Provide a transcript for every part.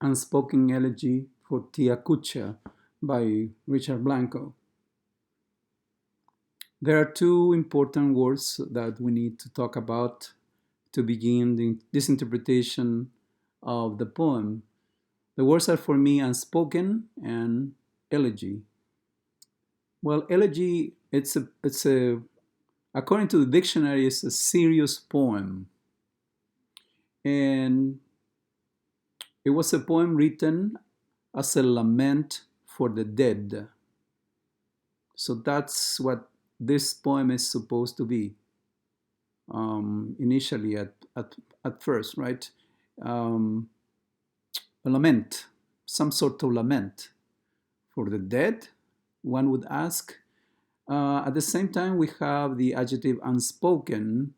Unspoken Elegy for Tia Cucha by Richard Blanco. There are two important words that we need to talk about to begin this interpretation of the poem. The words are for me unspoken and elegy. Well, elegy, it's a according to the dictionary, it's a serious poem. And it was a poem written as a lament for the dead. So that's what this poem is supposed to be, initially at first, right? Um, a lament, some sort of lament for the dead, one would ask. At the same time, we have the adjective unspoken.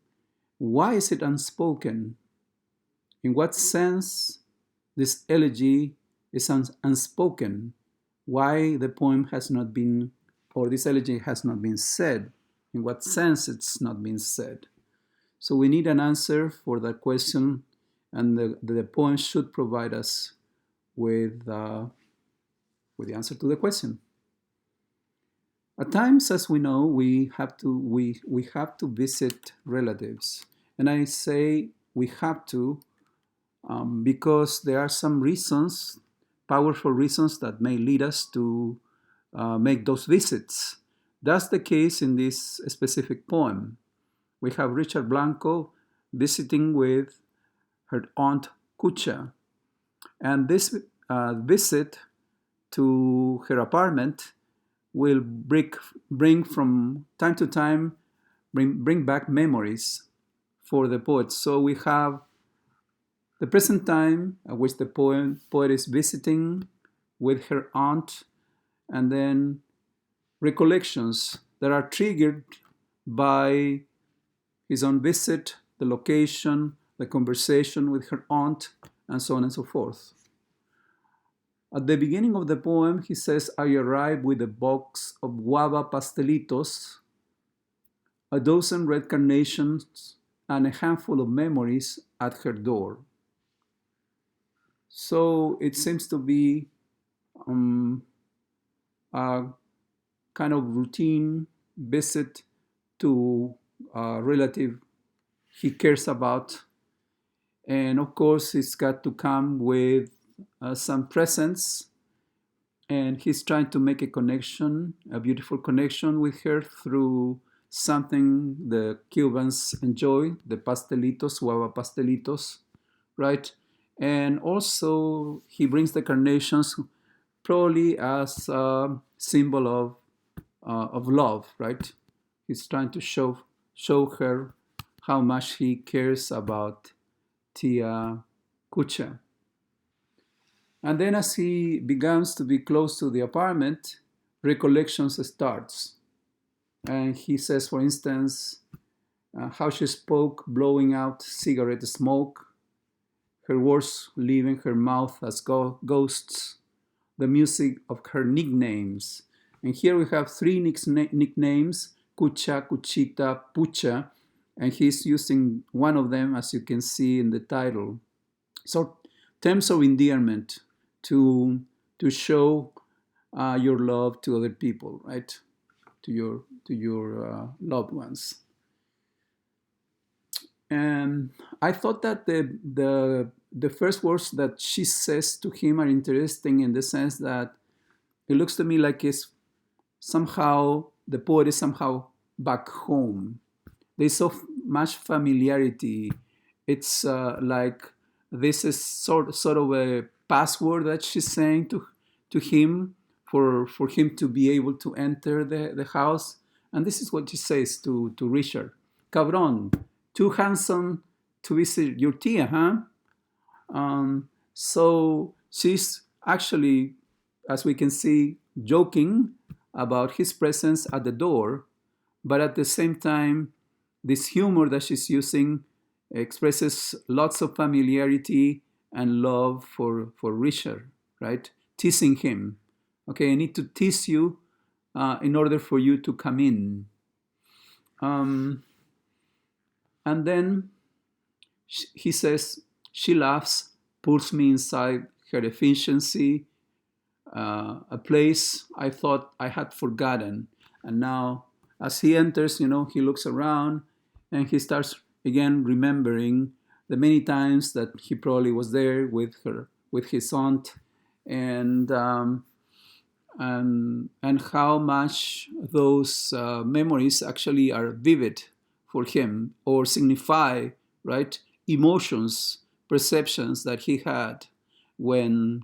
Why is it unspoken? In what sense this elegy is unspoken? Why the poem has not been, or this elegy has not been said? In what sense it's not been said? So we need an answer for that question, and the poem should provide us with the answer to the question. At times, as we know, we have to visit relatives, and I say we have to because there are some reasons, powerful reasons that may lead us to make those visits. That's the case in this specific poem. We have Richard Blanco visiting with her aunt Cucha, and this visit to her apartment will bring from time to time, bring back memories for the poet. So we have the present time at which the poet is visiting with her aunt, and then recollections that are triggered by his own visit, the location, the conversation with her aunt, and so on and so forth. At the beginning of the poem, he says, I arrived with a box of guava pastelitos, a dozen red carnations, and a handful of memories at her door. So it seems to be a kind of routine visit to a relative he cares about. And of course, it's got to come with some presents. And he's trying to make a connection, a beautiful connection with her through something the Cubans enjoy, the pastelitos, guava pastelitos, right? And also, he brings the carnations probably as a symbol of love, right? He's trying to show her how much he cares about Tia Cucha. And then as he begins to be close to the apartment, recollections starts. And he says, for instance, how she spoke, blowing out cigarette smoke, her words leaving her mouth as ghosts, the music of her nicknames. And here we have three nicknames, Cucha, Cuchita, Pucha, and he's using one of them, as you can see in the title. So terms of endearment to show your love to other people, right? To your loved ones. And I thought that the first words that she says to him are interesting in the sense that it looks to me like it's somehow the poet is somehow back home. There's so much familiarity. It's like this is sort of a password that she's saying to him for him to be able to enter the house. And this is what she says to Richard. Cabron, too handsome to visit your tia, huh? So she's actually, as we can see, joking about his presence at the door, but at the same time, this humor that she's using expresses lots of familiarity and love for Richard, right? Teasing him. Okay, I need to tease you in order for you to come in. And then he says, she laughs, pulls me inside her efficiency, a place I thought I had forgotten. And now, as he enters, he looks around and he starts again remembering the many times that he probably was there with her, with his aunt, and and how much those memories actually are vivid for him or signify, right, emotions, perceptions that he had when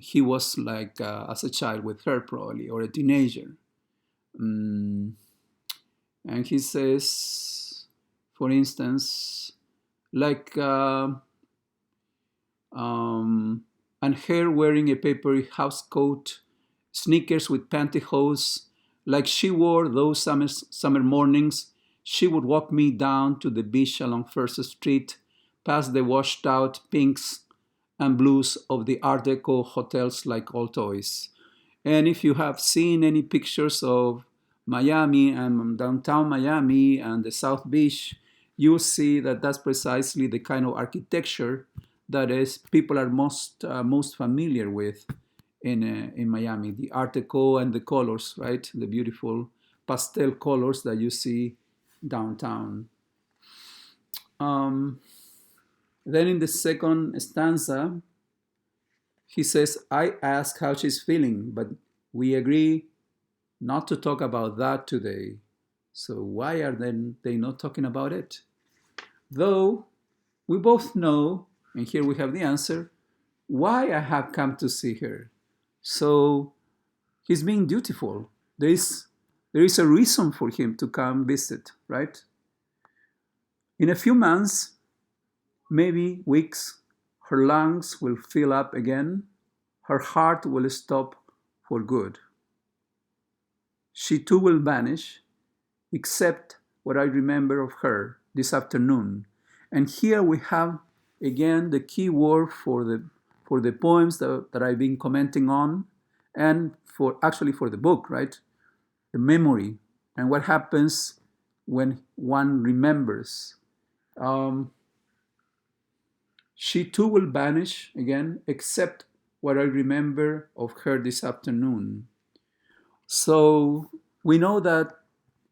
he was like as a child with her probably, or a teenager. Mm, and he says, for instance, like and her wearing a papery house coat, sneakers with pantyhose, like she wore those summer mornings. She would walk me down to the beach along First Street, past the washed out pinks and blues of the Art Deco hotels like old toys. And if you have seen any pictures of Miami and downtown Miami and the South Beach, you see that that's precisely the kind of architecture that is people are most familiar with in Miami. The Art Deco and the colors, right? The beautiful pastel colors that you see downtown. Um, then in the second stanza, he says, I ask how she's feeling, but we agree not to talk about that today. So why are they not talking about it? Though we both know, and here we have the answer, why I have come to see her. So he's being dutiful. There is a reason for him to come visit, right? In a few months, maybe weeks, her lungs will fill up again. Her heart will stop for good. She too will vanish, except what I remember of her this afternoon. And here we have again the key word for the poems that I've been commenting on, and for the book, right? The memory and what happens when one remembers. Um, she too will vanish again, except what I remember of her this afternoon. So we know that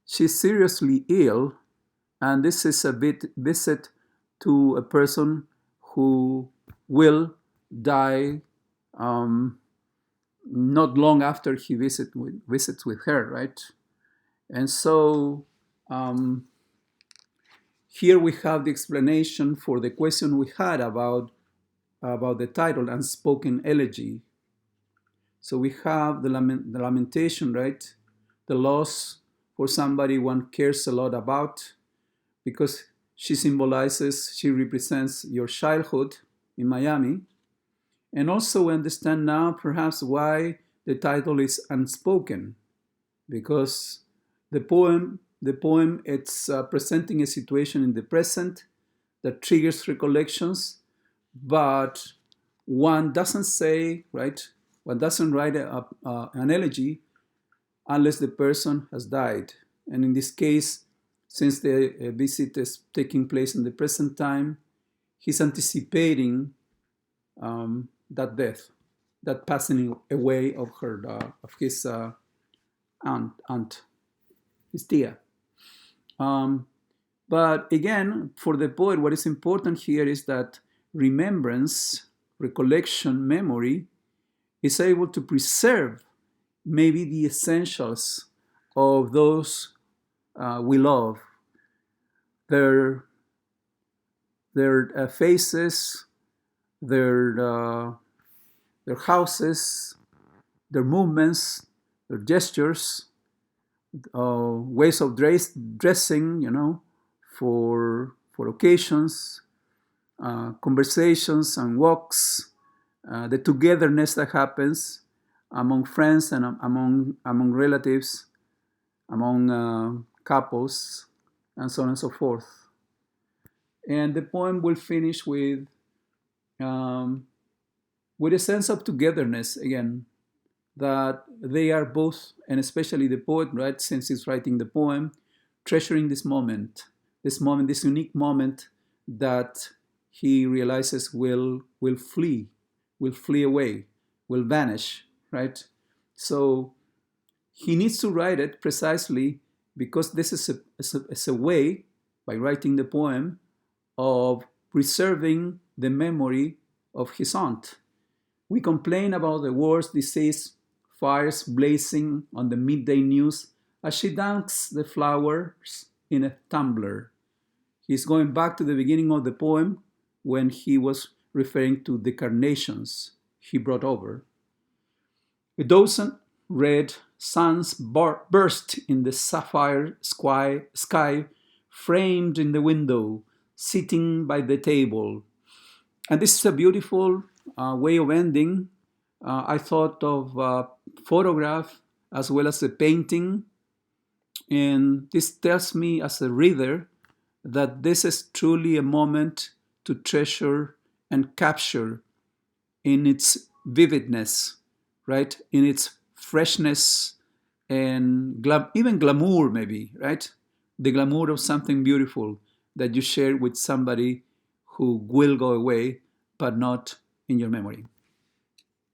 she's seriously ill, and this is a visit to a person who will die not long after he visits with her, right? And so um, here we have the explanation for the question we had about the title, Unspoken Elegy. So we have the lamentation, right? The loss for somebody one cares a lot about, because she represents your childhood in Miami. And also we understand now perhaps why the title is Unspoken, because the poem it's presenting a situation in the present that triggers recollections, but one doesn't say, right? One doesn't write an elegy unless the person has died. And in this case, since the visit is taking place in the present time, he's anticipating that death, that passing away of his aunt, his tia. Um, but again, for the poet, what is important here is that remembrance, recollection, memory is able to preserve maybe the essentials of those we love, their faces, their their houses, their movements, their gestures, ways of dressing, for occasions, conversations and walks, the togetherness that happens among friends and among relatives, among couples, and so on and so forth. And the poem will finish um, with a sense of togetherness again, that they are both, and especially the poet, right, since he's writing the poem, treasuring this unique moment that he realizes will will flee away, will vanish, right? So he needs to write it precisely because this is a way, by writing the poem, of preserving the memory of his aunt. We complain about the wars, disease, fires blazing on the midday news as she dunks the flowers in a tumbler. He's going back to the beginning of the poem when he was referring to the carnations he brought over. A dozen red suns burst in the sapphire sky framed in the window, sitting by the table. And this is a beautiful way of ending. I thought of a photograph as well as a painting. And this tells me as a reader that this is truly a moment to treasure and capture in its vividness, right? In its freshness and even glamour, maybe, right? The glamour of something beautiful that you share with somebody who will go away, but not in your memory.